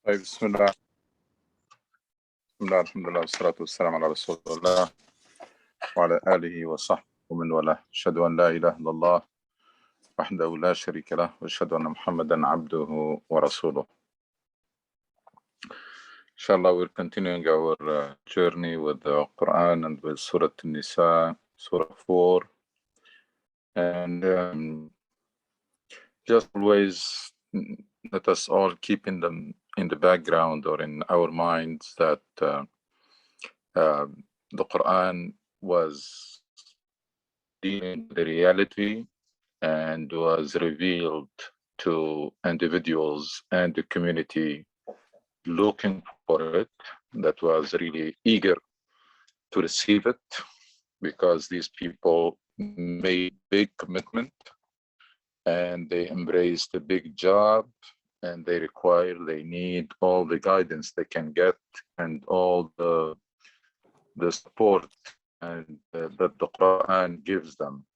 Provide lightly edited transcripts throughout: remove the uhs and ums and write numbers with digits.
طيب بسم الله الحمد لله والصلاة والسلام على رسول الله وعلى آله وصحبه ومن والاه. أشهد أن لا إله إلا الله وحده لا شريك له وأشهد أن محمدا عبده ورسوله. Inshallah, we're continuing our journey with the Quran and with Surah An-Nisa, Surah 4. And just always let us all keep in the background or in our minds that the Quran was dealing with the reality and was revealed to individuals and the community looking for it, that was really eager to receive it, because these people made big commitment and they embraced a big job, and they need all the guidance they can get and all the support and that the Quran gives them.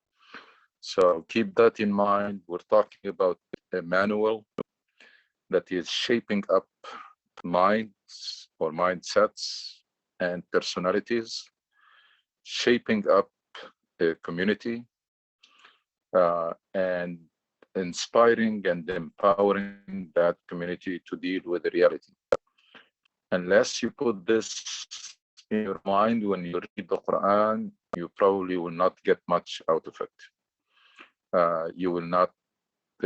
So keep that in mind. We're talking about a manual that is shaping up minds or mindsets and personalities, shaping up a community, and inspiring and empowering that community to deal with the reality. Unless you put this in your mind when you read the Quran, you probably will not get much out of it. You will not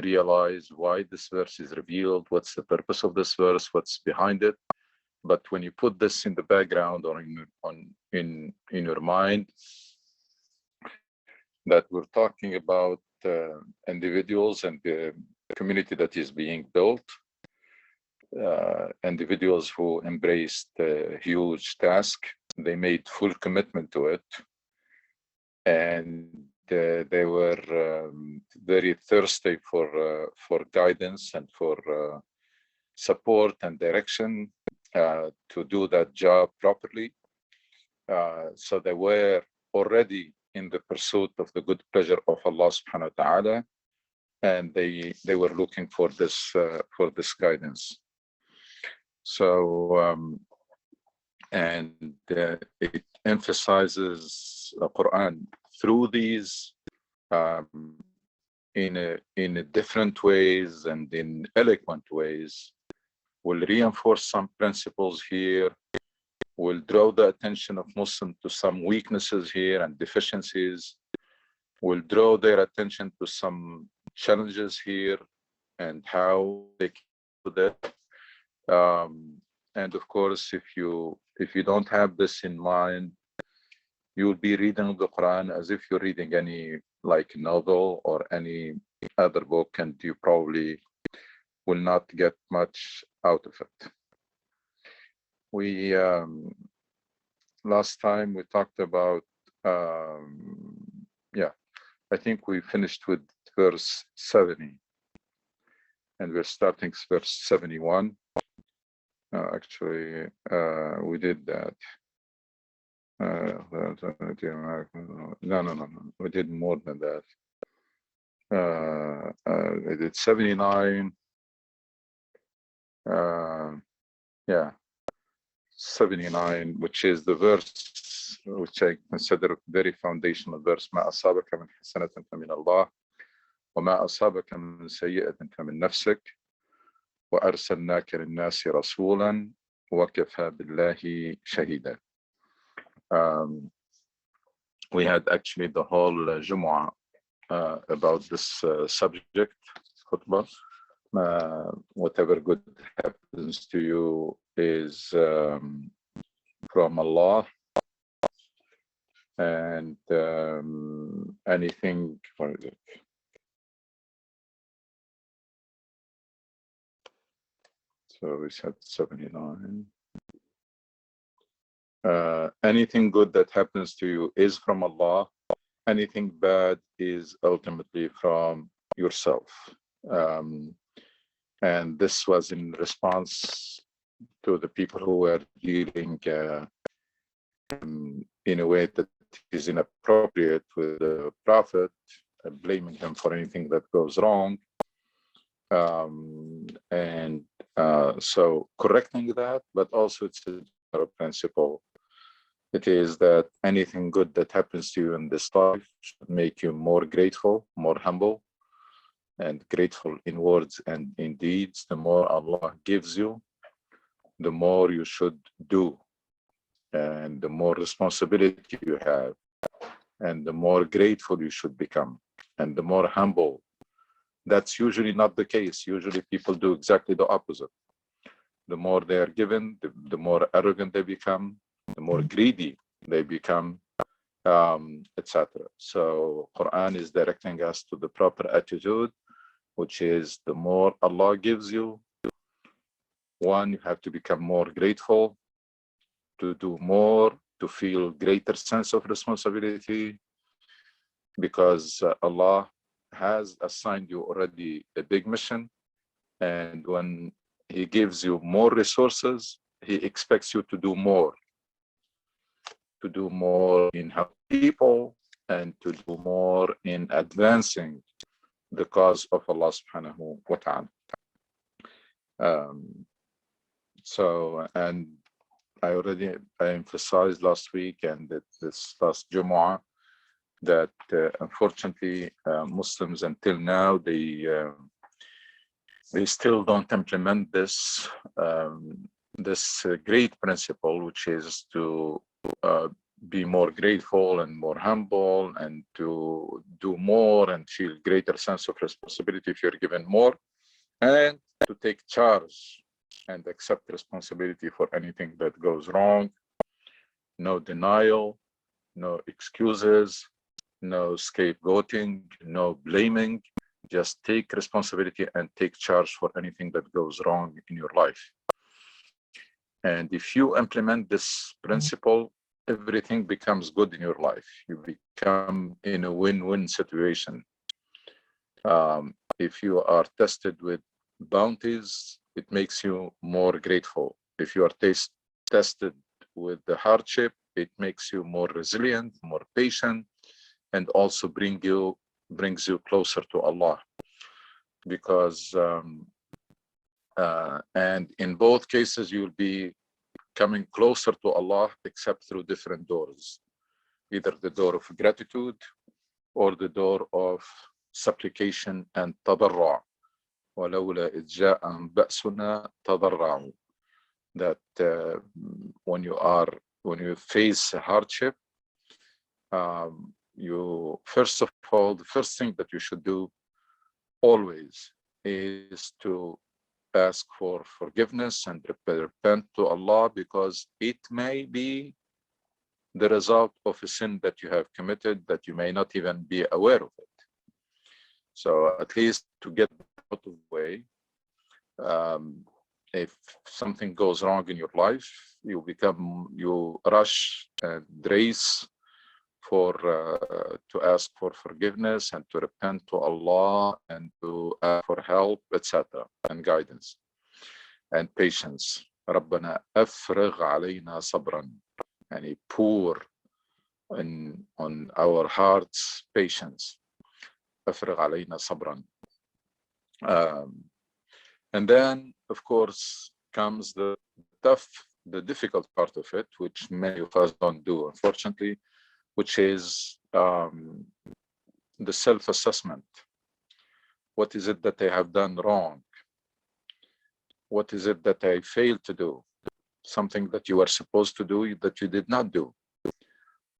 realize why this verse is revealed, what's the purpose of this verse, what's behind it. But when you put this in the background or in your mind, that we're talking about individuals and the community that is being built, individuals who embraced a huge task, they made full commitment to it, and they were very thirsty for guidance and for support and direction to do that job properly. So they were already in the pursuit of the good pleasure of Allah subhanahu wa ta'ala, and they were looking for this guidance. So it emphasizes the Quran through these in a different ways and in eloquent ways, will reinforce some principles here, will draw the attention of Muslims to some weaknesses here and deficiencies, will draw their attention to some challenges here and how they can do that. And of course, if you don't have this in mind, you will be reading the Quran as if you're reading any like novel or any other book, and you probably will not get much out of it. We last time we talked about I think we finished with verse 70, and we're starting verse 71. Actually, we did that. No. We did more than that. I did 79. 79, which is the verse which I consider very foundational verse. ما أصابك من حسنة فمن الله وما أصابك من سيئة فمن نفسك وأرسلناك للناس رسولا وكفى بالله شهيدا. We had actually the whole Jumu'ah about this subject, khutbah. Whatever good happens to you is from Allah, and anything, what is it? So we said 79. Anything good that happens to you is from Allah. Anything bad is ultimately from yourself. And this was in response to the people who were dealing in a way that is inappropriate with the Prophet, blaming him for anything that goes wrong, and So correcting that, but also it's a general principle. It is that anything good that happens to you in this life should make you more grateful, more humble, and grateful in words and in deeds. The more Allah gives you, the more you should do, and the more responsibility you have, and the more grateful you should become, and the more humble. That's usually not the case. Usually people do exactly the opposite. The more they are given, the more arrogant they become, the more greedy they become, etc. So Quran is directing us to the proper attitude, which is the more Allah gives you, one, you have to become more grateful, to do more, to feel greater sense of responsibility, because Allah has assigned you already a big mission. And when He gives you more resources, He expects you to do more in helping people, and to do more in advancing the cause of Allah subhanahu wa ta'ala. And I emphasized last week and this last Jumu'ah that unfortunately Muslims until now, they still don't implement this great principle, which is to be more grateful and more humble, and to do more and feel greater sense of responsibility if you're given more, and to take charge and accept responsibility for anything that goes wrong. No denial, no excuses, no scapegoating, no blaming. Just take responsibility and take charge for anything that goes wrong in your life. And if you implement this principle, everything becomes good in your life. You become in a win-win situation. If you are tested with bounties, it makes you more grateful. If you are tested with the hardship, it makes you more resilient, more patient, and also brings you closer to Allah. Because and in both cases, you'll be coming closer to Allah, except through different doors, either the door of gratitude or the door of supplication and tadarru'. وَلَوْلَا إِذْ جَاءَهُمْ بَأْسُنَا تَضَرَّعُوا. That when you face a hardship, you first of all, the first thing that you should do always is to ask for forgiveness and repent to Allah, because it may be the result of a sin that you have committed that you may not even be aware of it. So at least to get out of the way, if something goes wrong in your life, you rush and race to ask for forgiveness and to repent to Allah and to ask for help, etc., and guidance and patience. ربنا أفرغ علينا صبرا. And He pour on our hearts patience. أفرغ علينا صبرا. And then, of course, comes the difficult part of it, which many of us don't do, unfortunately, which is the self-assessment. What is it that I have done wrong? What is it that I failed to do? Something that you were supposed to do that you did not do,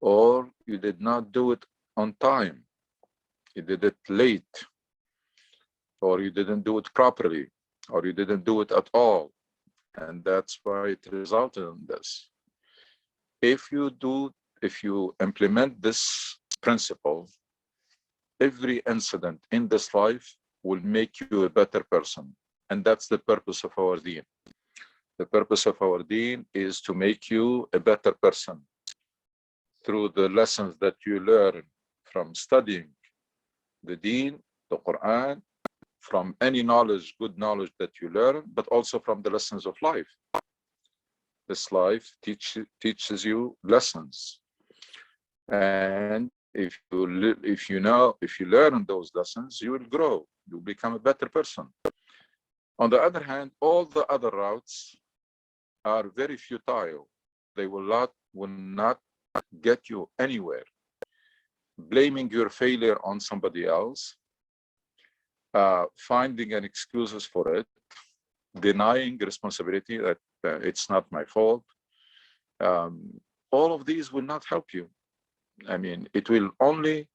or you did not do it on time. You did it late, or you didn't do it properly, or you didn't do it at all. And that's why it resulted in this. If you implement this principle, every incident in this life will make you a better person. And that's the purpose of our deen. The purpose of our deen is to make you a better person through the lessons that you learn from studying the deen, the Quran, from any knowledge, good knowledge that you learn, but also from the lessons of life. This life teaches you lessons. And if you learn those lessons, you will grow. You'll become a better person. On the other hand, all the other routes are very futile. They will not get you anywhere. Blaming your failure on somebody else, finding an excuses for it, denying responsibility that it's not my fault. All of these will not help you. I mean, it will only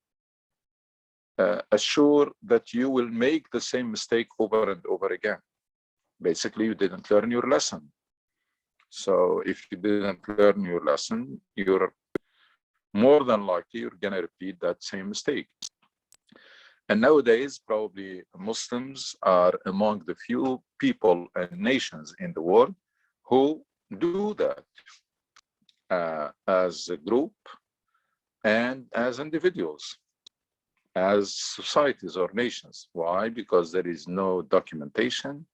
assure that you will make the same mistake over and over again. Basically, you didn't learn your lesson. So if you didn't learn your lesson, you're more than likely you're going to repeat that same mistake. And nowadays, probably Muslims are among the few people and nations in the world who do that as a group and as individuals, as societies or nations. Why? Because there is no documentation,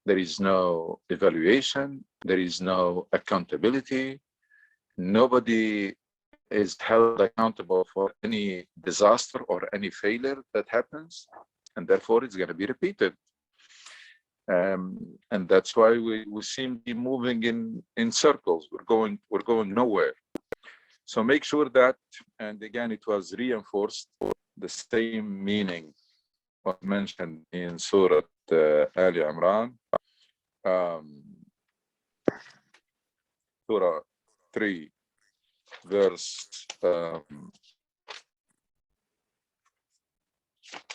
there is no evaluation, there is no accountability. Nobody is held accountable for any disaster or any failure that happens, and therefore it's going to be repeated. And that's why we seem to be moving in circles. We're going nowhere. So make sure that, and again, it was reinforced, the same meaning was mentioned in Surah Ali Imran, Surah 3, verse,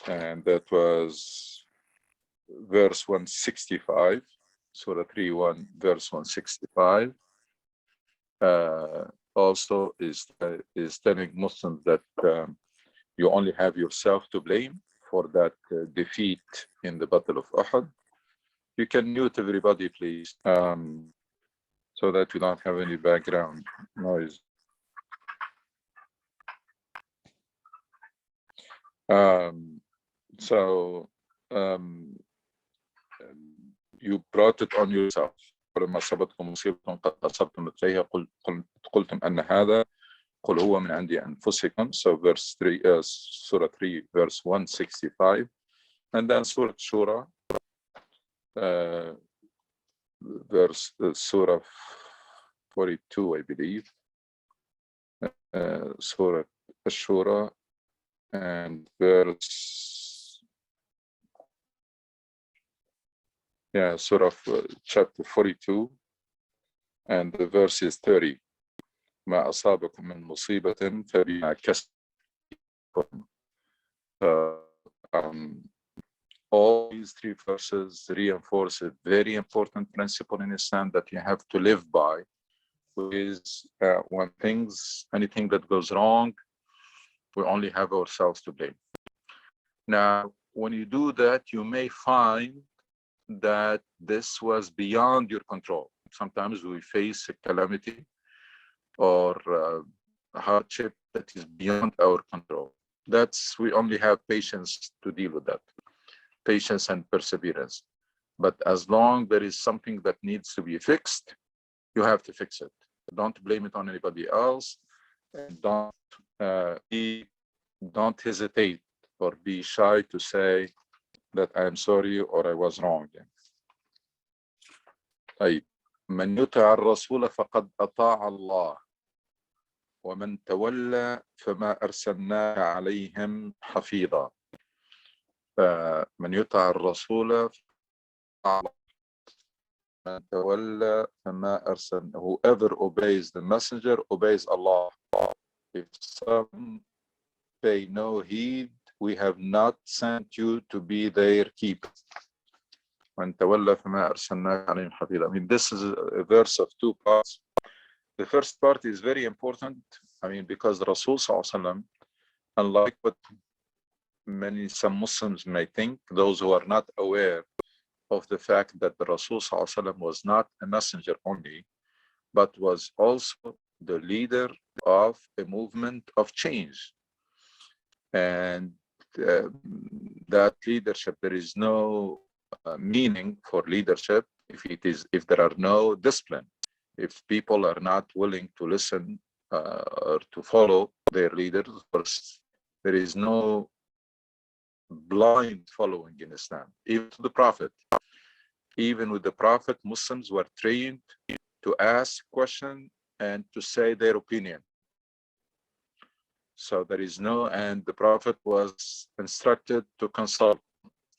and that was verse 165, Surah 3:1, verse 165. Also is telling Muslims that you only have yourself to blame for that defeat in the Battle of Uhud. You can mute everybody, please, so that we don't have any background noise. You brought it on yourself. ولما أصابتكم مصيبة قد أصبتم مثليها قلتم أن هذا قل هو من عند أنفسكم. So verse 3, Surah 3, verse 165, and then Surah Shura, Surah 42, I believe, Surah Shura, and Surah chapter 42, and the verse is 30. ما أصابكم من مصيبة فبما كسبتم. All these three verses reinforce a very important principle in Islam that you have to live by, which is when anything that goes wrong, we only have ourselves to blame. Now, when you do that, you may find that this was beyond your control. Sometimes we face a calamity or a hardship that is beyond our control. We only have patience to deal with that, patience and perseverance. But as long there is something that needs to be fixed, you have to fix it. Don't blame it on anybody else. And don't hesitate or be shy to say that I am sorry or I was wrong. طيب من يطع الرسول فقد أطاع الله ومن تولى فما أرسلناك عليهم حفيظا. من يطع الرسول من تولى فما أرسلنا. Whoever obeys the messenger obeys Allah. If some pay no heed, we have not sent you to be their keeper. من تولى فما أرسلناك عليهم حفيظا. I mean, this is a verse of two parts. The first part is very important. I mean, because the Rasul Sallallahu Alaihi Wasallam, unlike what some Muslims may think, those who are not aware of the fact that the Rasul Sallallahu Alaihi Wasallam was not a messenger only, but was also the leader of a movement of change. And that leadership, there is no meaning for leadership if there are no discipline. If people are not willing to listen or to follow their leaders, there is no blind following in Islam, even to the Prophet. Even with the Prophet, Muslims were trained to ask questions and to say their opinion. So there is no, and the Prophet was instructed to consult,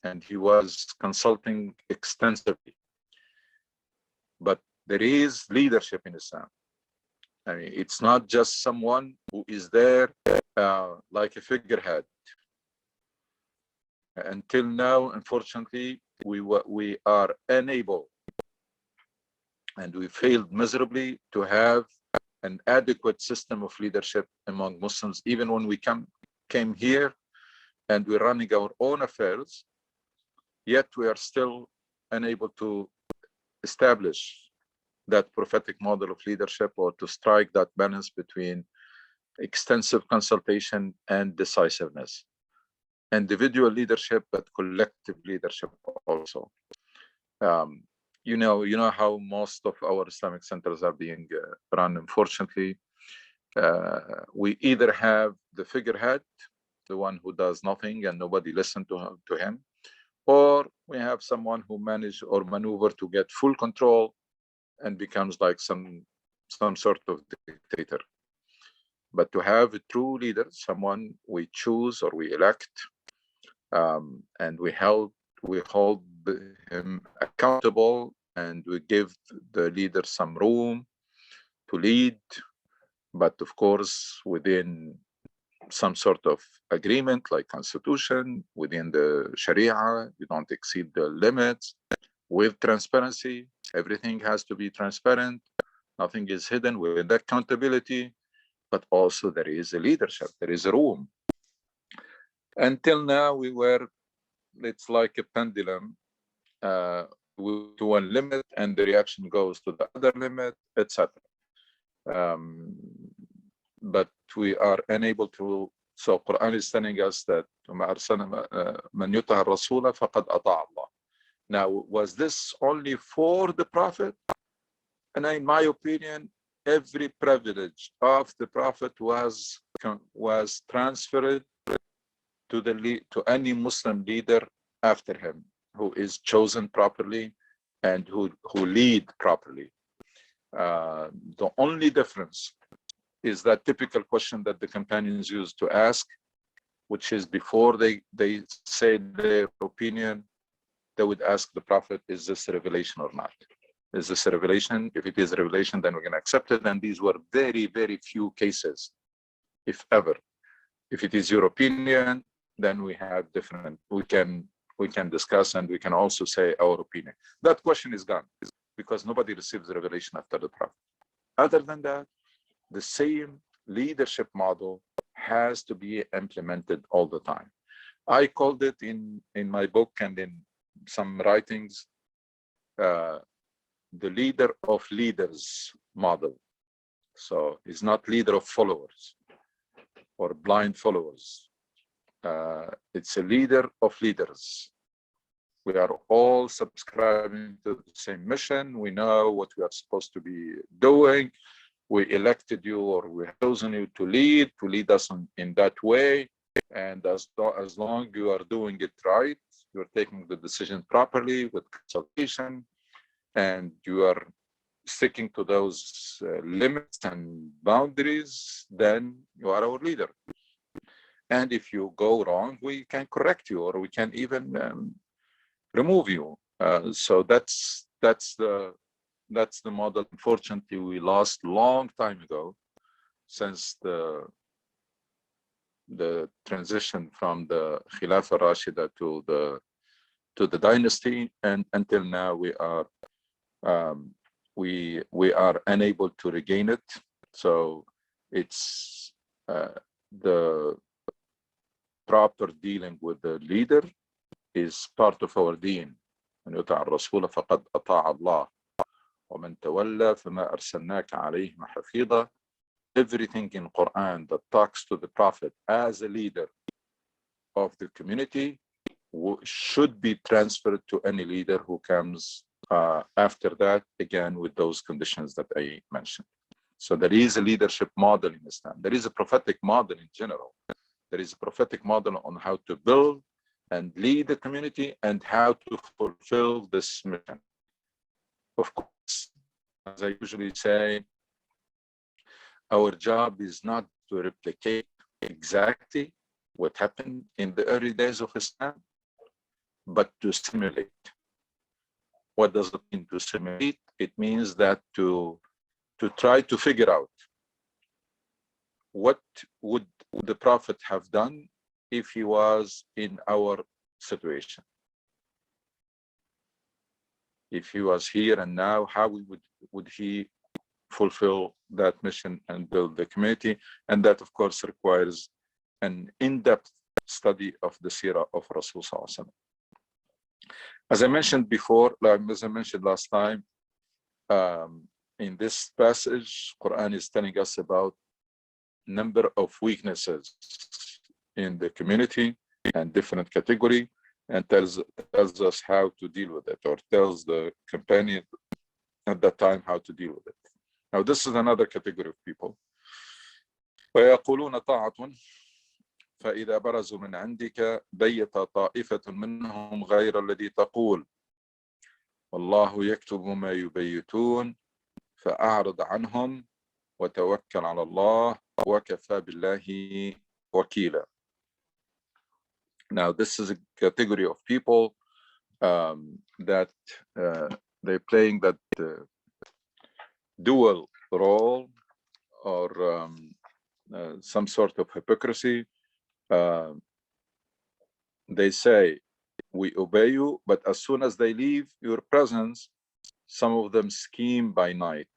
and he was consulting extensively. But there is leadership in Islam. I mean, it's not just someone who is there like a figurehead. Until now, unfortunately, we are unable, and we failed miserably to have an adequate system of leadership among Muslims. Even when we came here and we're running our own affairs, yet we are still unable to establish that prophetic model of leadership, or to strike that balance between extensive consultation and decisiveness. Individual leadership, but collective leadership also. You know how most of our Islamic centers are being run. Unfortunately, we either have the figurehead, the one who does nothing and nobody listens to him, or we have someone who manages or maneuver to get full control and becomes like some sort of dictator. But to have a true leader, someone we choose or we elect, and we hold him accountable, and we give the leader some room to lead, but of course within some sort of agreement like constitution, within the Sharia, you don't exceed the limits, with transparency. Everything has to be transparent, nothing is hidden, with accountability, but also there is a leadership, there is a room. Until now, it's like a pendulum, to one limit and the reaction goes to the other limit, etc. But we are unable to. So Quran is telling us that now, was this only for the Prophet? And in my opinion, every privilege of the Prophet was transferred to any Muslim leader after him, who is chosen properly and who lead properly. The only difference is that typical question that the companions used to ask, which is before they say their opinion, they would ask the Prophet, is this a revelation or not? Is this a revelation? If it is a revelation, then we're going to accept it. And these were very, very few cases, if ever. If it is your opinion, then we have different, we can discuss, and we can also say our opinion. That question is gone because nobody receives the revelation after the Prophet. Other than that, the same leadership model has to be implemented all the time. I called it in my book and in some writings, the leader of leaders model. So it's not leader of followers or blind followers. It's a leader of leaders. We are all subscribing to the same mission. We know what we are supposed to be doing. We elected you, or we have chosen you to lead us in that way. And as long you are doing it right, you're taking the decision properly with consultation, and you are sticking to those limits and boundaries, then you are our leader. And if you go wrong, we can correct you, or we can even remove you. So that's the model. Unfortunately, we lost long time ago, since the transition from the Khilafah Rashida to the dynasty, and until now we are unable to regain it. So it's the proper dealing with the leader is part of our deen. من يطع الرسول فقد أطاع الله ومن تولى فما أرسلناك عليهم حفيظا. Everything in Quran that talks to the Prophet as a leader of the community should be transferred to any leader who comes after that, again with those conditions that I mentioned. So there is a leadership model in Islam. There is a prophetic model in general. There is a prophetic model on how to build and lead the community and how to fulfill this mission. Of course, as I usually say, our job is not to replicate exactly what happened in the early days of Islam, but to simulate. What does it mean to simulate? It means that to try to figure out what would the Prophet have done if he was in our situation. If he was here and now, how would he fulfill that mission and build the community? And that, of course, requires an in-depth study of the seerah of Rasul Sallallahu Alaihi Wasallam. As I mentioned before, as I mentioned last time, in this passage, Quran is telling us about number of weaknesses in the community and different category, and tells us how to deal with it, or tells the companion at that time how to deal with it. Now, this is another category of people. وَيَقُولُونَ طَاعَةٌ فإذا برزوا من عندك بيت طائفة منهم غير الذي تقول والله يكتب ما يبيتون فأعرض عنهم وتوكل على الله وكفى بالله وكيلا. Now, this is a category of people that they're playing that dual role, or some sort of hypocrisy. They say, we obey you, but as soon as they leave your presence, some of them scheme by night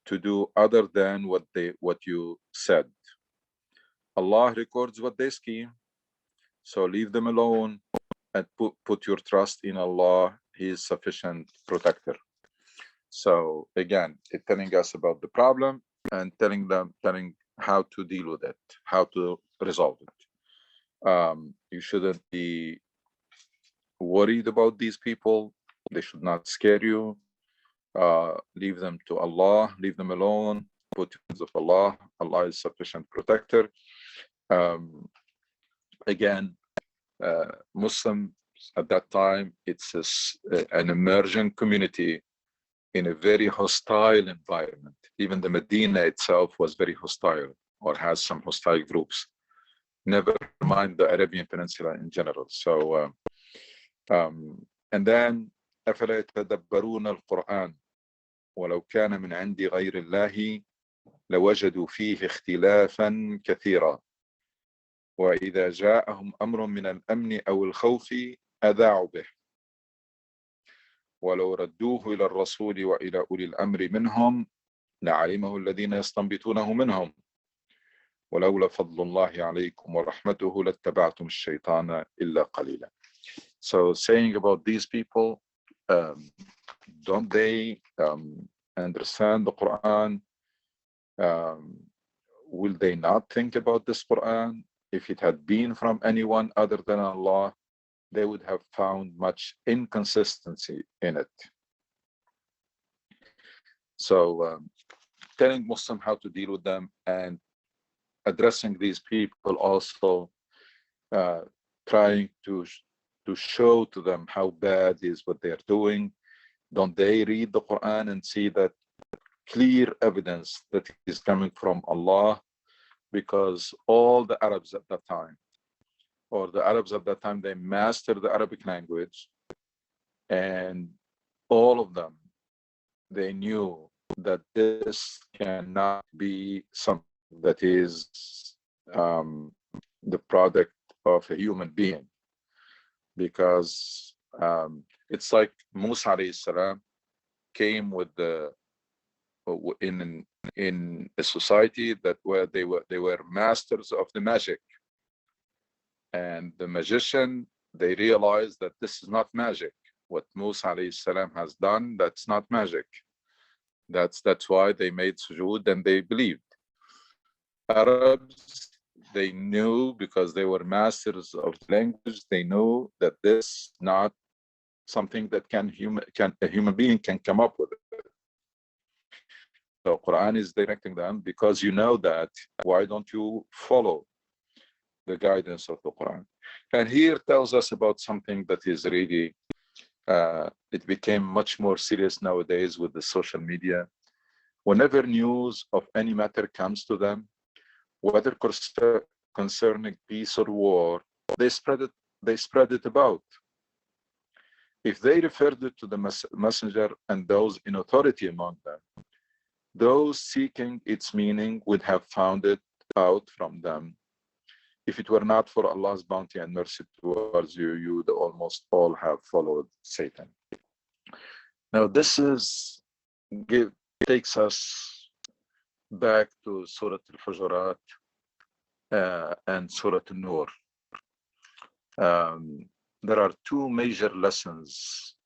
to do other than what you said. Allah records what they scheme, so leave them alone and put your trust in Allah. He is sufficient protector. So again, it's telling us about the problem and telling how to deal with it, how to resolve it. You shouldn't be worried about these people. They should not scare you. Leave them to Allah, leave them alone, put in the hands of Allah. Allah is sufficient protector. Again, Muslims at that time, it's an emerging community in a very hostile environment. Even the Medina itself was very hostile, or has some hostile groups. Never mind the Arabian Peninsula in general. So, and then أفلا يتدبرون القرآن ولو كان من عند غير الله لوجدوا فيه اختلافا كثيرا وإذا جاءهم أمر من الأمن أو الخوف أذاعوا به ولو ردوه إلى الرسول وإلى أولي الأمر منهم لعلمه الذين يستنبطونه منهم ولولا فضل الله عليكم ورحمته لاتبعتم الشيطان إلا قليلا. So saying about these people, don't they understand the Quran? Will they not think about this Quran? If it had been from anyone other than Allah, they would have found much inconsistency in it. So telling Muslims how to deal with them and addressing these people, also trying to show to them how bad is what they're doing. Don't they read the Quran and see that clear evidence that is coming from Allah? Because all the Arabs at that time, they mastered the Arabic language, and all of them, they knew that this cannot be something that is the product of a human being, because it's like Musa alayhi salam came with in a society that where they were masters of the magic, and the magician, they realized that this is not magic. What Musa alayhi salam has done, that's not magic. That's why they made sujood and they believed. Arabs, they knew, because they were masters of the language, they knew that this is not something that a human being can come up with it. So Quran is directing them, because you know that, why don't you follow the guidance of the Quran? And here tells us about something that is really, it became much more serious nowadays with the social media. Whenever news of any matter comes to them, whether concerning peace or war, they spread it about. If they referred it to the messenger and those in authority among them, those seeking its meaning would have found it out from them. If it were not for Allah's bounty and mercy towards you, you would almost all have followed Satan. Now this takes us back to Surah Al-Hujurat and Surah An-Nur. There are two major lessons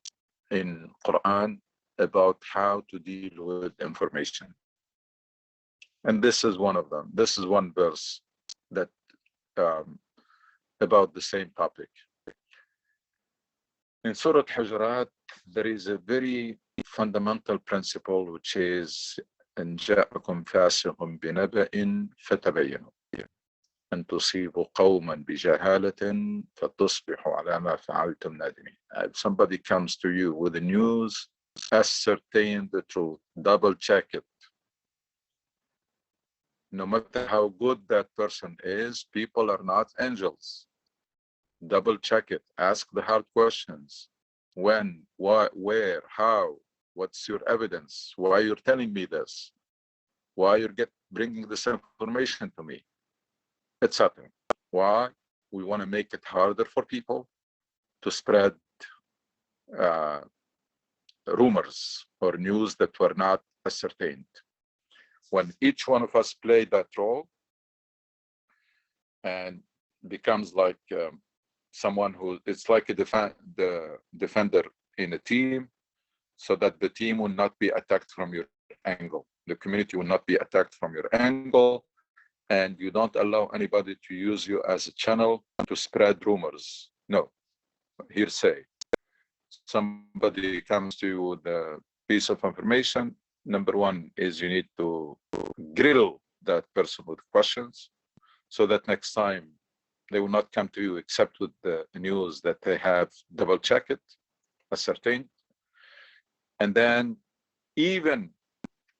in Quran about how to deal with information. And this is one of them. This is one verse that about the same topic. In Surah Al-Hujurat, there is a very fundamental principle, which is إن جاءكم فاسق بنبأ فتبينوا أن تصيبوا قوما بجهالة فتصبحوا على ما فعلتم نادمين. If somebody comes to you with the news, ascertain the truth, double check it. No matter how good that person is, people are not angels. Double check it, ask the hard questions. When, why, where, how, what's your evidence? Why you're telling me this? Why you're bringing this information to me? Etc. Why? We want to make it harder for people to spread rumors or news that were not ascertained. When each one of us play that role and becomes like someone who, it's like the defender in a team, so that the team will not be attacked from your angle. The community will not be attacked from your angle, and you don't allow anybody to use you as a channel to spread rumors. No, hearsay. Somebody comes to you with a piece of information. Number one is you need to grill that person with questions, so that next time they will not come to you except with the news that they have double checked it, ascertained. And then even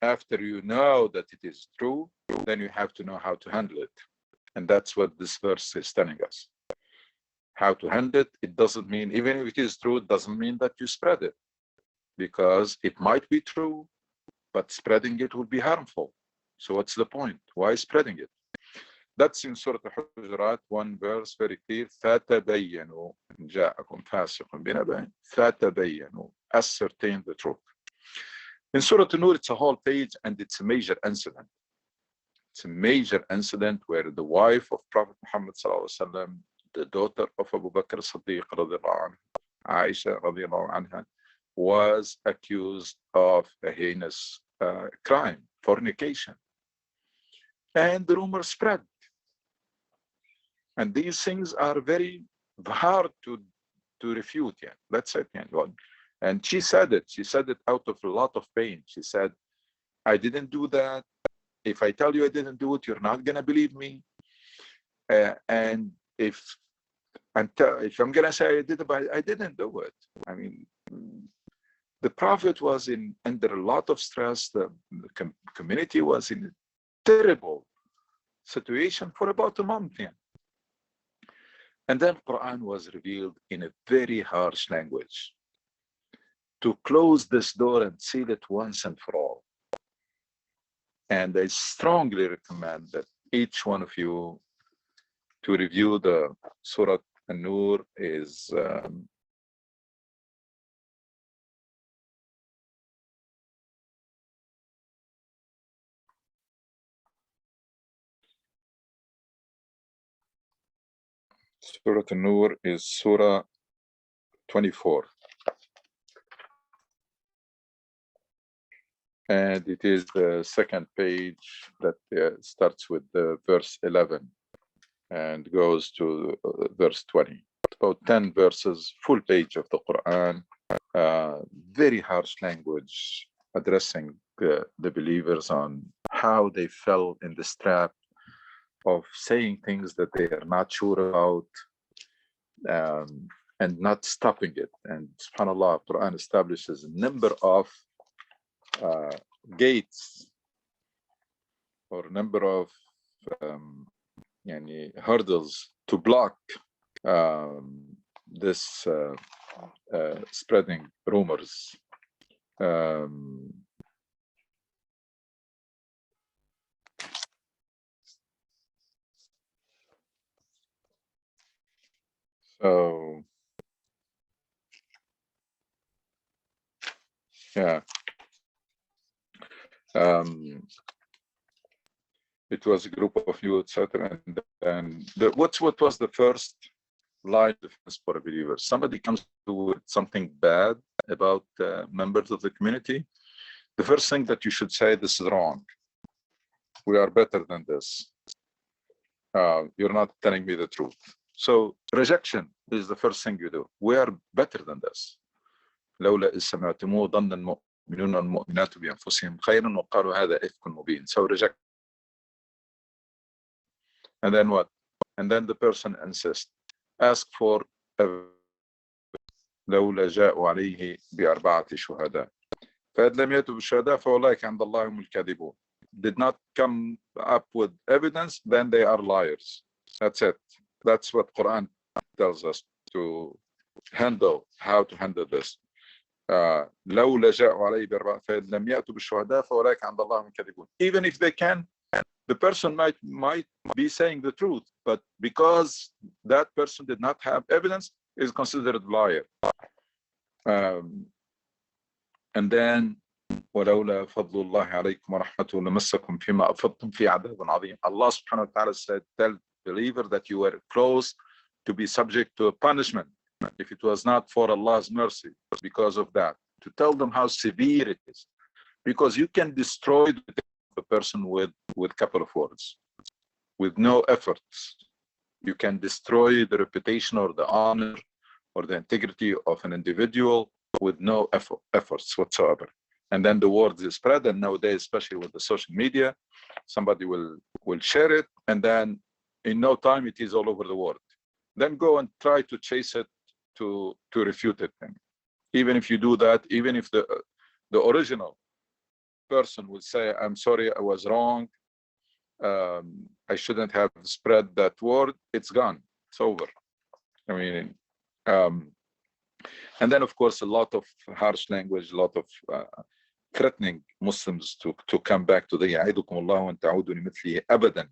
after you know that it is true, then you have to know how to handle it. And that's what this verse is telling us. How to handle it. It doesn't mean, even if it is true, it doesn't mean that you spread it, because it might be true, but spreading it would be harmful. So what's the point? Why spreading it? That's in Surah Al-Hujurat, one verse, very clear. فَتَبَيَّنُوا جَاءَكُمْ فَاسِقٌ بِنَبَأٍ فَتَبَيَّنُوا. Ascertain the truth. In Surah An-Nur, it's a whole page, and it's a major incident. It's a major incident where the wife of Prophet Muhammad ﷺ, the daughter of Abu Bakr as-Siddiq radiallahu anhu, Aisha radiallahu anha, was accused of a heinous crime, fornication. And the rumor spread. And these things are very hard to refute. Yeah, that's it. Yeah. And she said it out of a lot of pain. She said, I didn't do that. If I tell you I didn't do it, you're not going to believe me. And if I'm going to say I did it, but I didn't do it. I mean, the Prophet was under a lot of stress. The community was in a terrible situation for about a month. Yeah. And then Quran was revealed in a very harsh language to close this door and seal it once and for all. And I strongly recommend that each one of you to review the Surah An-Nur is Surah An-Nur is Surah 24. And it is the second page that starts with the verse 11 and goes to verse 20. About 10 verses, full page of the Quran, very harsh language addressing the believers on how they fell in this trap of saying things that they are not sure about, and not stopping it. And subhanAllah, Quran establishes a number of gates or number of hurdles to block this spreading rumors. So yeah, it was a group of you, etc. And what was the first line of defense for a believer? Somebody comes to with something bad about members of the community. The first thing that you should say, this is wrong. We are better than this. You're not telling me the truth. So rejection is the first thing you do. We are better than this. لولا إذ سمعتموه ظن المؤمنون والمؤمنات بأنفسهم خيرا وقالوا هذا إفك مبين. So reject. And then what? And then the person insists. Ask for لولا جاءوا عليه بأربعة شهداء. فإذ لم يأتوا بالشهداء فأولئك عند الله هم الكاذبون. Did not come up with evidence, then they are liars. That's it. That's what Quran tells us to handle, how to handle this. لولا جاءوا عليه بأربعة فإذ لم يأتوا بالشهداء فأولئك عند الله هم الكاذبون. Even if they can, the person might be saying the truth, but because that person did not have evidence, is considered a liar. And then ولولا فضل الله عليكم ورحمته لمسكم فيما أفضتم في عذاب عظيم. Allah subhanahu wa ta'ala said, tell believer that you were close to be subject to a punishment if it was not for Allah's mercy. Because of that, to tell them how severe it is, because you can destroy the person with a couple of words, with no efforts. You can destroy the reputation or the honor or the integrity of an individual with no efforts whatsoever. And then the word is spread, and nowadays, especially with the social media, somebody will share it, and then in no time it is all over the world. Then go and try to chase it to refute it. Even if you do that, even if the original person will say, I'm sorry, I was wrong, I shouldn't have spread that word, it's gone, it's over. I mean, and then of course a lot of harsh language, a lot of threatening Muslims to come back to the يعيدكم الله وأن تعودوا لمثله أبدا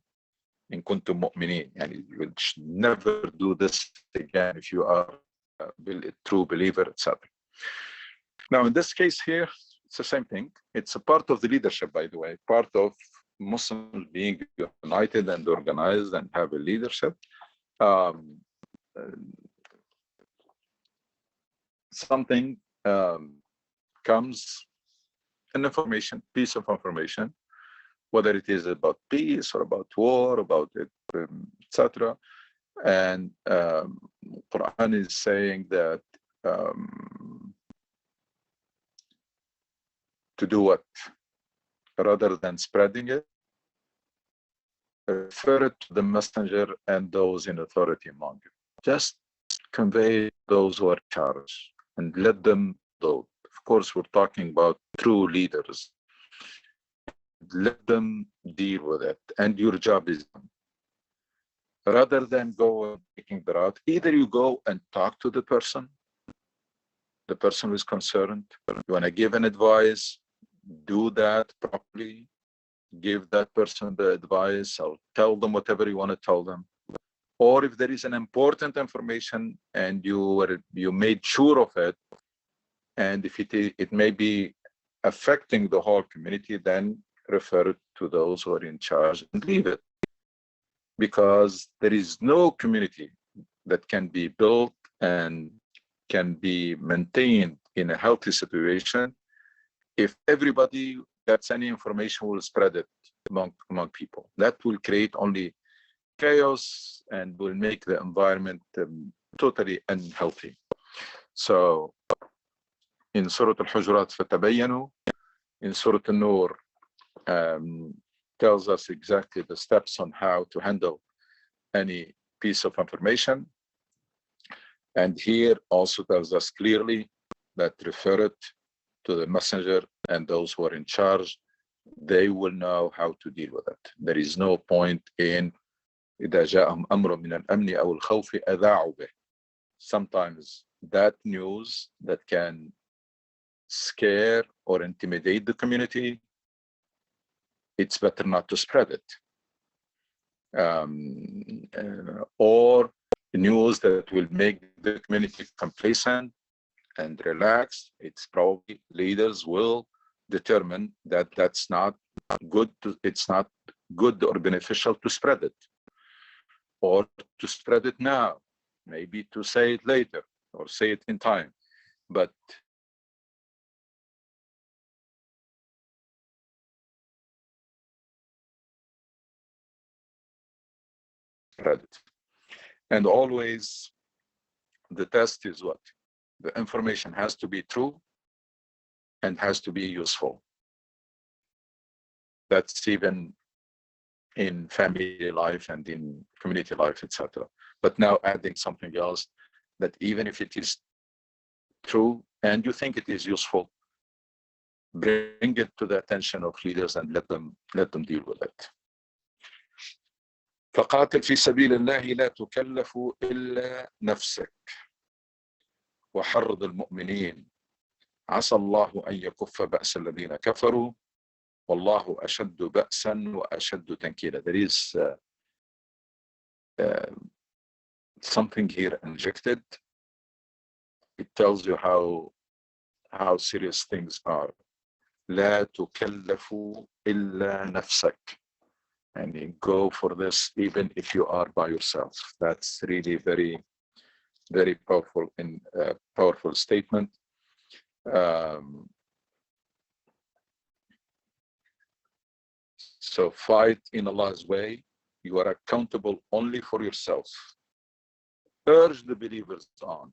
إن كنتم مؤمنين. You will never do this again if you are a true believer, etc. Now in this case here, it's the same thing. It's a part of the leadership, by the way, part of Muslims being united and organized and have a leadership. Something comes, an information, piece of information, whether it is about peace or about war, about it, etc. And Quran is saying that to do what? Rather than spreading it, refer it to the messenger and those in authority among you. Just convey those who are charged and let them go. Of course, we're talking about true leaders. Let them deal with it, and your job is done. Rather than go and taking the route, either you go and talk to the person who is concerned. You want to give an advice, do that properly, give that person the advice, or tell them whatever you want to tell them. Or if there is an important information and you made sure of it, and if it may be affecting the whole community, then refer it to those who are in charge and leave it. Because there is no community that can be built and can be maintained in a healthy situation if everybody gets any information will spread it among people. That will create only chaos and will make the environment totally unhealthy. So in Surah Al-Hujurat, فَتَبَيَّنُوا, in Surah Al-Nur, tells us exactly the steps on how to handle any piece of information. And here also tells us clearly that refer it to the messenger and those who are in charge. They will know how to deal with it. There is no point in إذا جاءهم أمر من الأمن أو الخوف أذاعوا به. Sometimes that news that can scare or intimidate the community, it's better not to spread it. Or news that will make the community complacent and relaxed, it's probably leaders will determine that that's not good, it's not good or beneficial to spread it, or to spread it now, maybe to say it later or say it in time, but spread it. And always the test is what? The information has to be true and has to be useful. That's even in family life and in community life, etc. But now adding something else, that even if it is true and you think it is useful, bring it to the attention of leaders and let them deal with it. فقاتل في سبيل الله لا تكلف إلا نفسك وحرض المؤمنين عسى الله أن يكف بأس الذين كفروا والله أشد بأسا وأشد تنكيلا. There is something here injected. It tells you how serious things are. لا تكلف إلا نفسك. And you go for this even if you are by yourself. That's really very, very powerful and powerful statement. So fight in Allah's way. You are accountable only for yourself. Urge the believers on.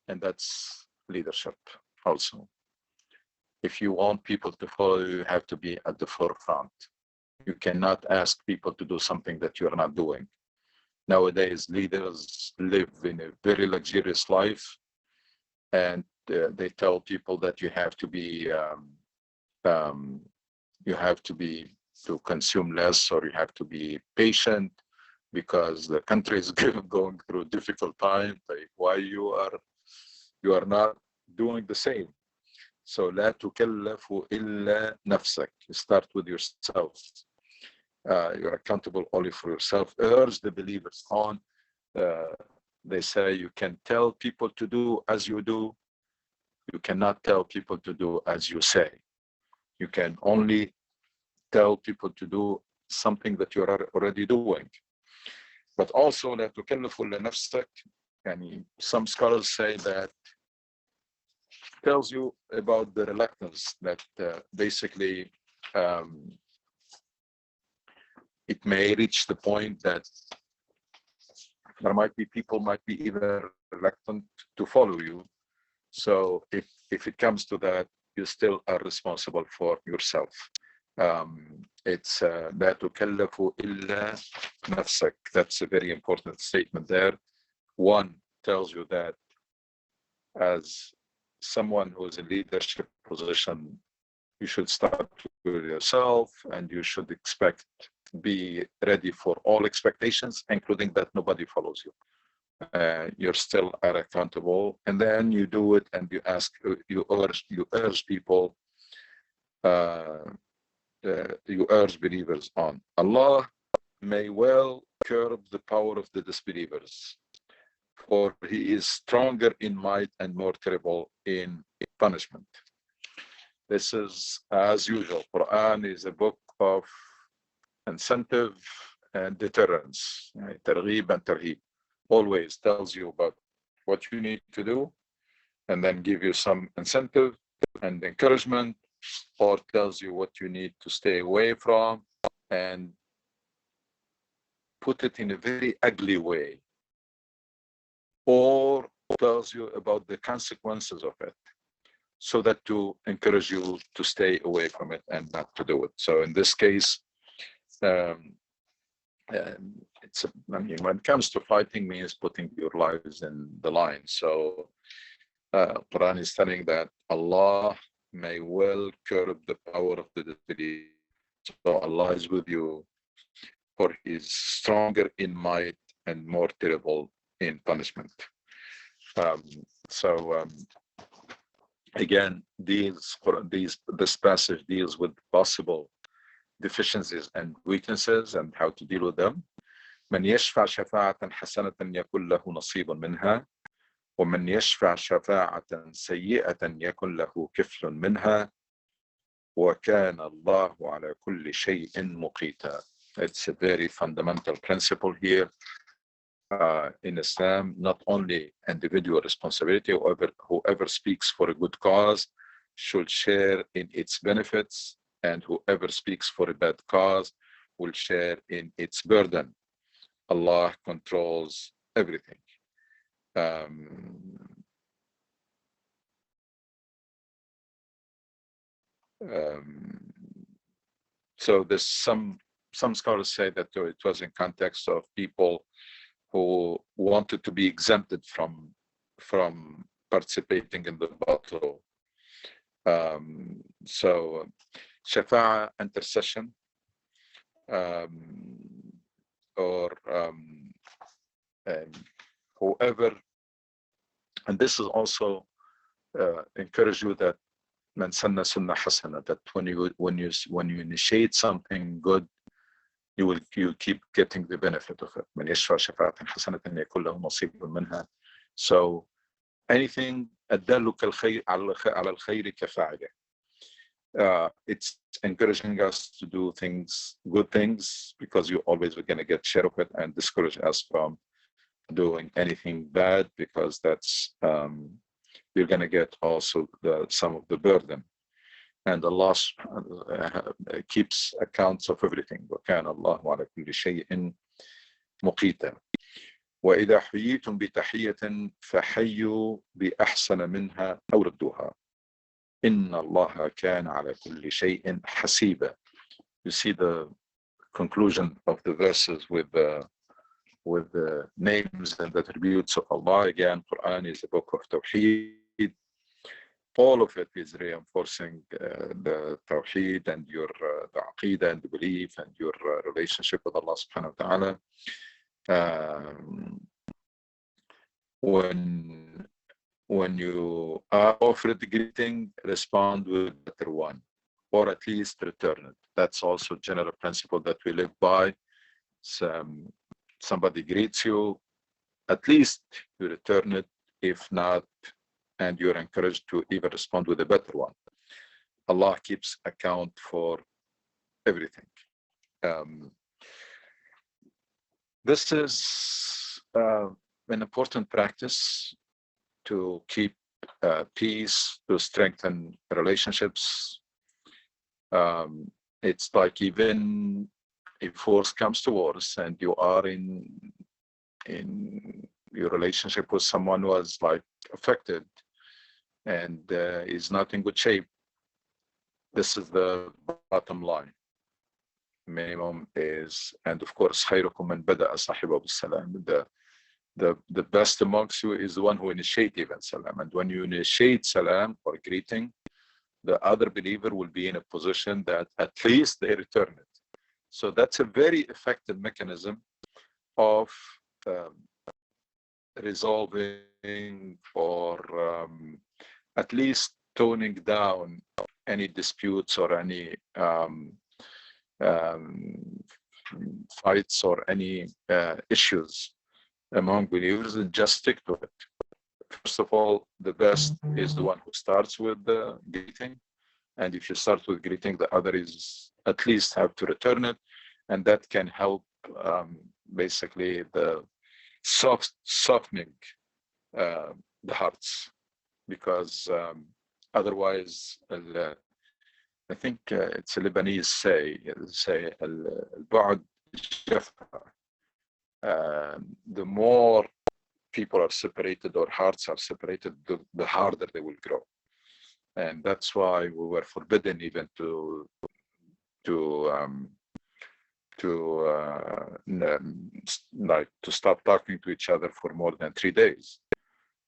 And that's leadership also. If you want people to follow you, you have to be at the forefront. You cannot ask people to do something that you're not doing. Nowadays, leaders live in a very luxurious life, and they tell people that you have to be to consume less, or you have to be patient because the country is going through a difficult time. Like, why you are not doing the same? So لا تكلف إلا نفسك. You start with yourself. You're accountable only for yourself. Urge the believers on. They say you can tell people to do as you do. You cannot tell people to do as you say. You can only tell people to do something that you are already doing. But also لا تكلف إلا نفسك. And some scholars say that tells you about the reluctance that basically it may reach the point that there might be people might be even reluctant to follow you. So if it comes to that, you still are responsible for yourself. It's لا تكلف إلا نفسك. That's a very important statement there. One tells you that as someone who is in leadership position, you should start with yourself, and you should be ready for all expectations, including that nobody follows you. You're still accountable, and then you do it, and you urge people, you urge believers on. Allah may well curb the power of the disbelievers, for he is stronger in might and more terrible in punishment. This is, as usual, Quran is a book of incentive and deterrence. Targhib and tarhib. Always tells you about what you need to do, and then give you some incentive and encouragement, or tells you what you need to stay away from, and put it in a very ugly way, or tells you about the consequences of it, so that to encourage you to stay away from it and not to do it. So in this case, I mean, when it comes to fighting, means putting your lives in the line. So Quran is telling that Allah may well curb the power of the disbelief. So Allah is with you, for He is stronger in might and more terrible in punishment. Again, this passage deals with possible deficiencies and weaknesses and how to deal with them. من يشفع شفاعة حسنة يكن له نصيب منها ومن يشفع شفاعة سيئة يكن له كفل منها وكان الله على كل شيء مقيتا. It's a very fundamental principle here in Islam. Not only individual responsibility, whoever speaks for a good cause should share in its benefits, and whoever speaks for a bad cause will share in its burden. Allah controls everything. So there's some scholars say that it was in context of people who wanted to be exempted from participating in the battle. So shafa'a, intercession, or whoever, and this is also encourage you that man sanna sunnah hasana, that when you initiate something good, you keep getting the benefit of it. من يشفع شفاعة حسنة يكون له نصيب منها. So anything أدلك الخير على الخير كفاعله. It's encouraging us to do good things, because you always are going to get share of it, and discourage us from doing anything bad, because that's you're going to get also some of the burden. And Allah keeps accounts of everything. وَكَانَ اللَّهُ عَلَى كُلِّ شَيْءٍ مُقِيتًا. وَإِذَا حُيِّيتُمْ بِتَحِيَّةٍ فَحَيُّوا بِأَحْسَنَ مِنْهَا أَوْ رُدُّوهَا إِنَّ اللَّهَ كَانَ عَلَى كُلِّ شَيْءٍ حَسِيبًا. You see the conclusion of the verses with the names and attributes of Allah. Again, Quran is a book of Tawheed. All of it is reinforcing the Tawheed and your the Aqidah and the belief and your relationship with Allah subhanahu wa ta'ala. When you are offered the greeting, respond with a better one, or at least return it. That's also a general principle that we live by. Somebody greets you, at least you return it. If not, and you're encouraged to even respond with a better one. Allah keeps account for everything. This is an important practice to keep peace, to strengthen relationships. It's like even if worse comes to worse and you are in your relationship with someone who was like affected and is not in good shape, this is the bottom line. Minimum is, and of course, خيركم من بدأ صاحبه بالسلام. The best amongst you is the one who initiates even salam. And when you initiate salam or greeting, the other believer will be in a position that at least they return it. So that's a very effective mechanism of resolving or at least toning down any disputes or any fights or any issues among believers, and just stick to it. First of all, the best is the one who starts with the greeting. And if you start with greeting, the other is at least have to return it. And that can help basically the softening the hearts. Because otherwise, I think it's a Lebanese say البعد جفا. The more people are separated or hearts are separated, the harder they will grow. And that's why we were forbidden even to like to stop talking to each other for more than 3 days.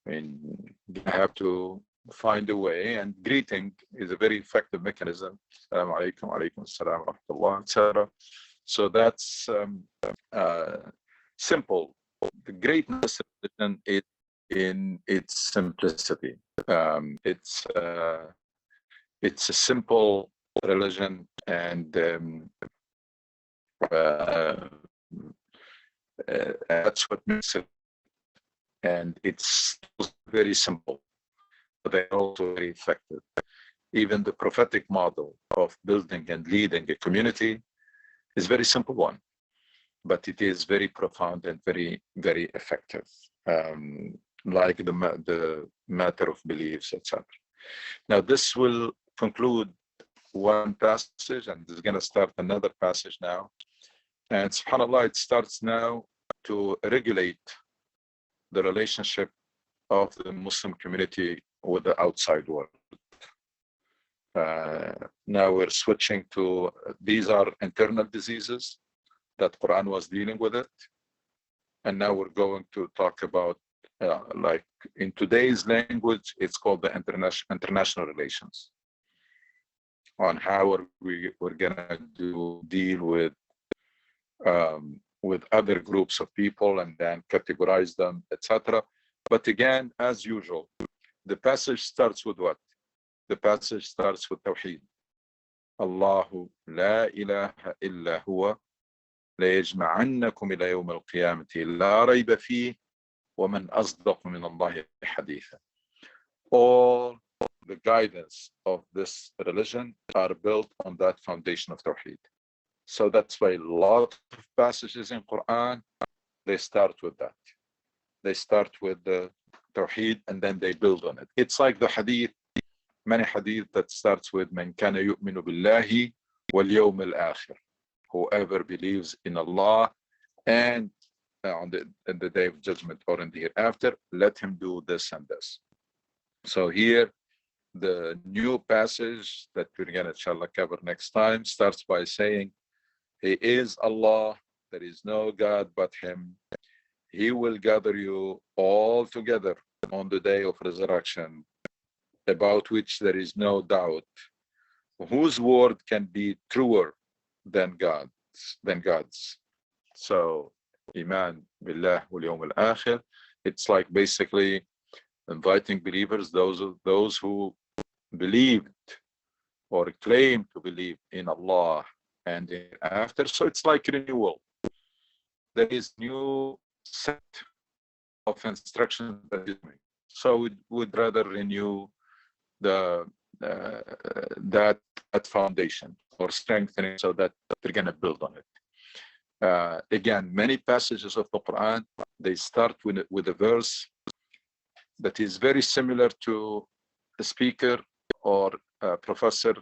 I mean, you have to find a way, and greeting is a very effective mechanism. Assalamu alaikum, alaikum assalam wa rahmatullah, etc. So that's simple. The greatness of religion is in its simplicity. It's a simple religion, and that's what makes it. And it's very simple, but they're also very effective. Even the prophetic model of building and leading a community is a very simple one, but it is very profound and very, very effective. Like the matter of beliefs, etc. Now, this will conclude one passage, and this is going to start another passage now. And subhanAllah, it starts now to regulate the relationship of the Muslim community with the outside world. Now we're switching to, these are internal diseases that Quran was dealing with it. And now we're going to talk about, like in today's language, it's called the international relations, on how we're gonna deal with other groups of people and then categorize them, etc. But again, as usual, the passage starts with what? The passage starts with Tawheed. Allahu la ilaha illa huwa la yajma'annakum ila yawm al-qiyamati la rayba fihi wa man asdaqu min Allahi haditha. All the guidance of this religion are built on that foundation of Tawheed. So that's why a lot of passages in Quran, they start with that. They start with the Tawheed and then they build on it. It's like the hadith, many hadith that starts with Man kana yu'minu billahi wal yawm al-akhir. Whoever believes in Allah and on the day of judgment or in the hereafter, let him do this and this. So here, the new passage that we're going to inshallah cover next time starts by saying, He is Allah, there is no God but Him. He will gather you all together on the day of resurrection, about which there is no doubt. Whose word can be truer than God's? So, Iman billah wal yawm al-akhir, it's like basically inviting believers, those who believed or claim to believe in Allah and after. So it's like renewal. There is new set of instructions that is made. So we would rather renew that foundation or strengthening so that they're going to build on it. Again, many passages of the Quran, they start with a verse that is very similar to a speaker or a professor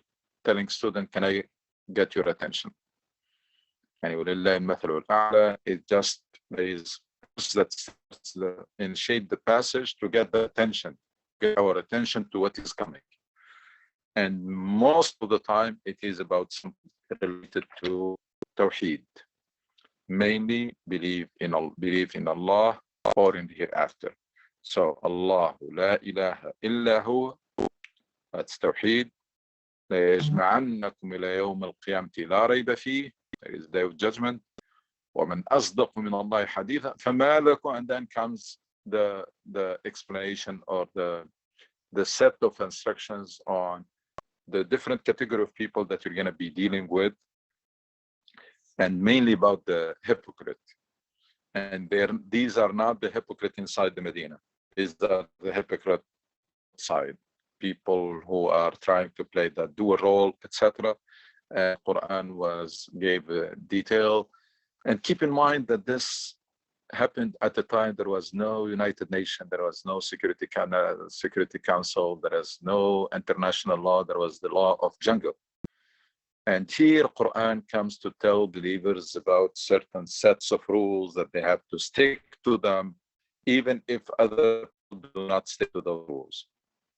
telling student, can I get your attention? It just is that initiate the passage to get the attention, get our attention to what is coming. And most of the time it is about something related to Tawheed, mainly believe in Allah or in the hereafter. So Allahu la ilaha illa huwa, that's Tawheed. La yajma'annakum ila yawm al-qiyamati la rayba fihi, there is day of judgment. وَمَنْ أَصْدَقُ مِنَ اللَّهِ حَدِيثًا فَمَا لَكُمْ, and then comes the explanation or the set of instructions on the different category of people that you're going to be dealing with, and mainly about the hypocrite. And these are not the hypocrite inside the Medina. These are the hypocrite side, people who are trying to play that dual role, etc. Quran gave detail. And keep in mind that this happened at a time there was no United Nations, there was no Security Council, there is no international law, there was the law of jungle. And here Quran comes to tell believers about certain sets of rules that they have to stick to them, even if other people do not stick to those rules.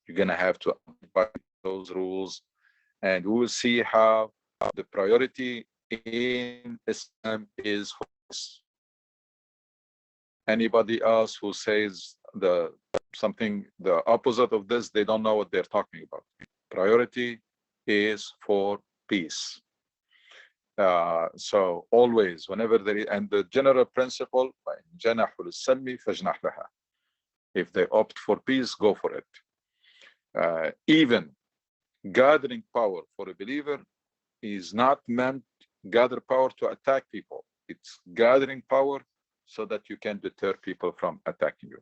You're going to have to abide by those rules. And we will see how the priority in Islam is for peace. Anybody else who says the opposite of this, they don't know what they're talking about. Priority is for peace. So always, whenever there is, and the general principle, if they opt for peace, go for it. Even gathering power for a believer is not meant gather power to attack people. It's gathering power so that you can deter people from attacking you.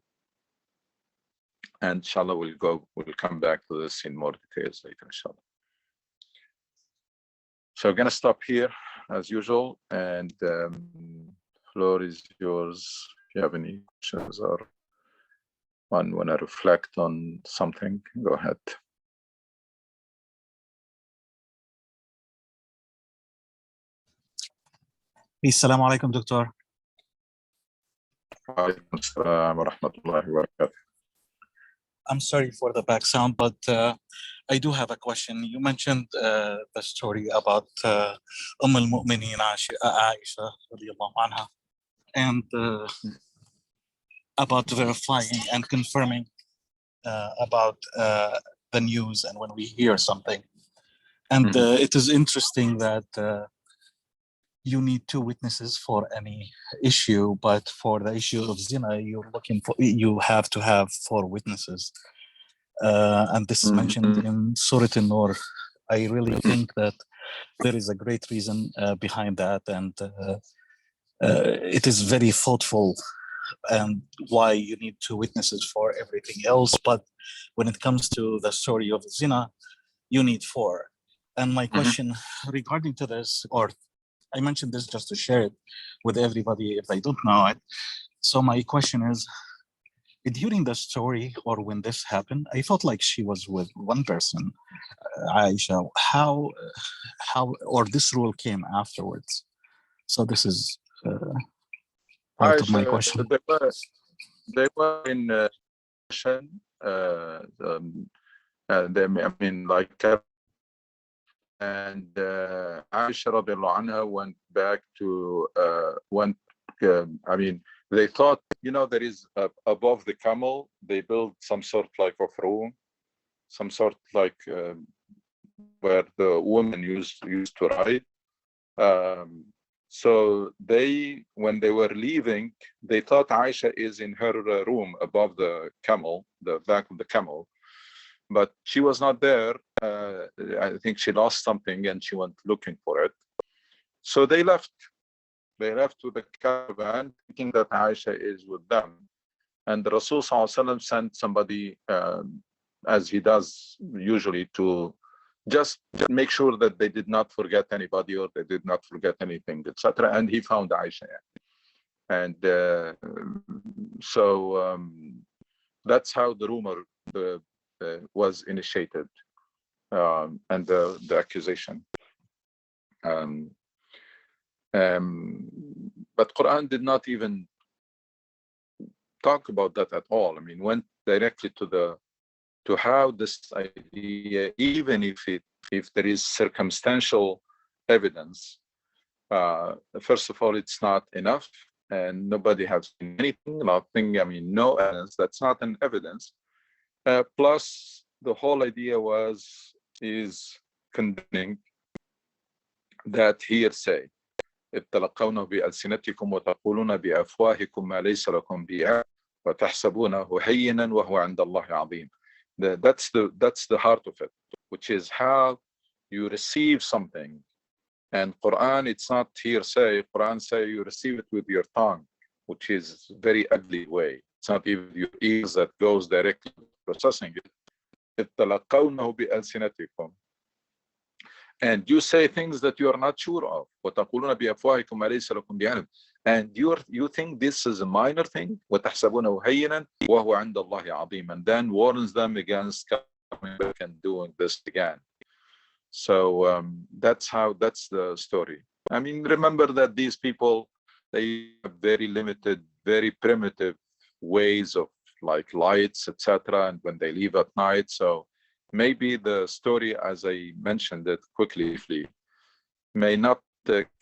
And inshallah, we'll come back to this in more details later, inshallah. So I'm gonna stop here as usual, and floor is yours if you have any questions or one want to reflect on something, go ahead. Assalamu alaikum, Doctor. Alaikum assalam wa rahmatullahi wa barakatuh. I'm sorry for the back sound, but I do have a question. You mentioned the story about al-Mu'mineen Aisha radiallahu anha, and about verifying and confirming about the news and when we hear something. And it is interesting that you need two witnesses for any issue, but for the issue of zina, you have to have 4 witnesses. And this is mentioned in Surah An-Nur. I really think that there is a great reason behind that, and it is very thoughtful, and why you need 2 witnesses for everything else. But when it comes to the story of zina, you need 4. And my question regarding to this, or I mentioned this just to share it with everybody if they don't know it. So my question is, during the story or when this happened, I felt like she was with one person, Aisha. How, or this rule came afterwards? So this is part of my question. They were in I mean, like, and Aisha radiallahu anha went back to I mean, they thought, you know, there is above the camel, they built some sort like of room, some sort like where the woman used to ride. So when they were leaving, they thought Aisha is in her room above the camel, the back of the camel, but she was not there. I think she lost something and she went looking for it. So they left. They left with the caravan thinking that Aisha is with them. And the Rasul ﷺ sent somebody, as he does usually, to just make sure that they did not forget anybody or they did not forget anything, etc. And he found Aisha. And so that's how the rumor was initiated, and the accusation. But Quran did not even talk about that at all. I mean, went directly to how this idea, even if there is circumstantial evidence, first of all, it's not enough, and nobody has seen anything, nothing. I mean, no evidence. That's not an evidence. Plus, the whole idea is condemning that hearsay. تلقونه بألسنتكم وتقولون بأفواهكم ما ليس لكم به وتحسبونه هينا وهو عند الله عظيم. That's the heart of it, which is how you receive something. And Quran, it's not hearsay. Quran say you receive it with your tongue, which is very ugly way. It's not even your ears that goes directly processing it. تلقونه بألسنتكم. And you say things that you are not sure of. وَتَقُولُونَ بِأَفْوَاهِكُمْ مَا لَيْسَ لَكُمْ بِعِلْمٍ. And you think this is a minor thing. وَتَحْسَبُونَهُ هَيِّنًا وَهُوَ عِنْدَ اللَّهِ عَظِيمًا. And then warns them against coming back and doing this again. So that's the story. I mean, remember that these people, they have very limited, very primitive ways of like lights, etc. And when they leave at night, so maybe the story, as I mentioned it quickly, may not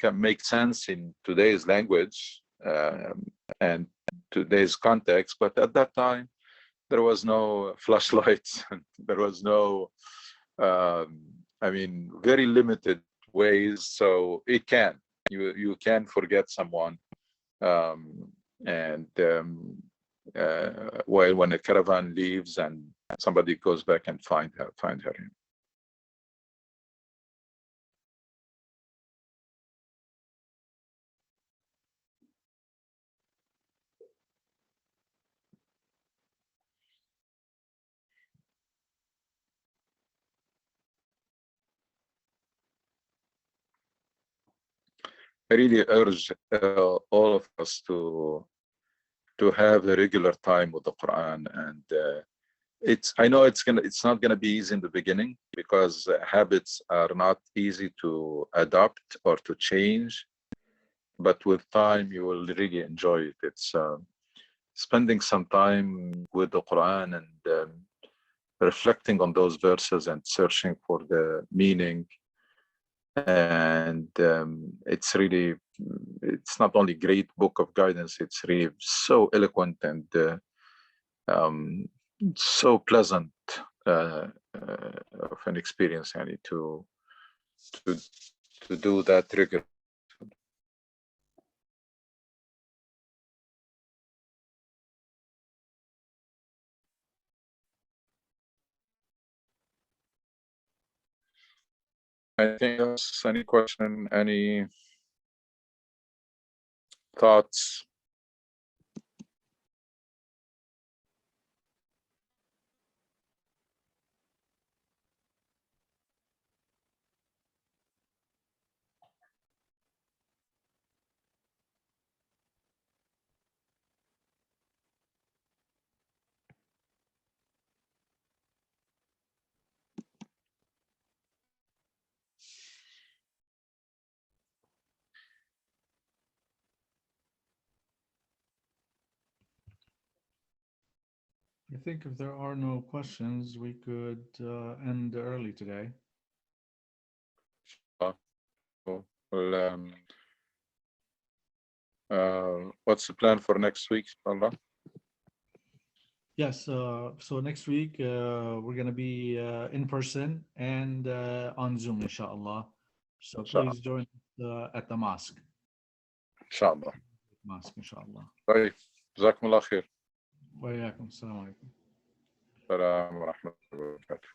can make sense in today's language and today's context, but at that time there was no flashlights and there was no I mean, very limited ways. So it can, you can forget someone. While when a caravan leaves and somebody goes back and find her. I really urge all of us to have a regular time with the Quran, and I know it's not gonna be easy in the beginning because habits are not easy to adopt or to change, but with time you will really enjoy it. It's spending some time with the Quran and reflecting on those verses and searching for the meaning. And it's not only great book of guidance, it's really so eloquent and so pleasant of an experience, and to do that regularly. Anything else? Any question? Any thoughts? I think if there are no questions, we could end early today. Well, what's the plan for next week, inshallah? Yes, so next week we're going to be in person and on Zoom, inshallah. So please join at the mosque. Inshallah. Mosque, inshallah. طيب جزاكم الله خير. وإياكم. السلام عليكم. السلام ورحمة الله وبركاته.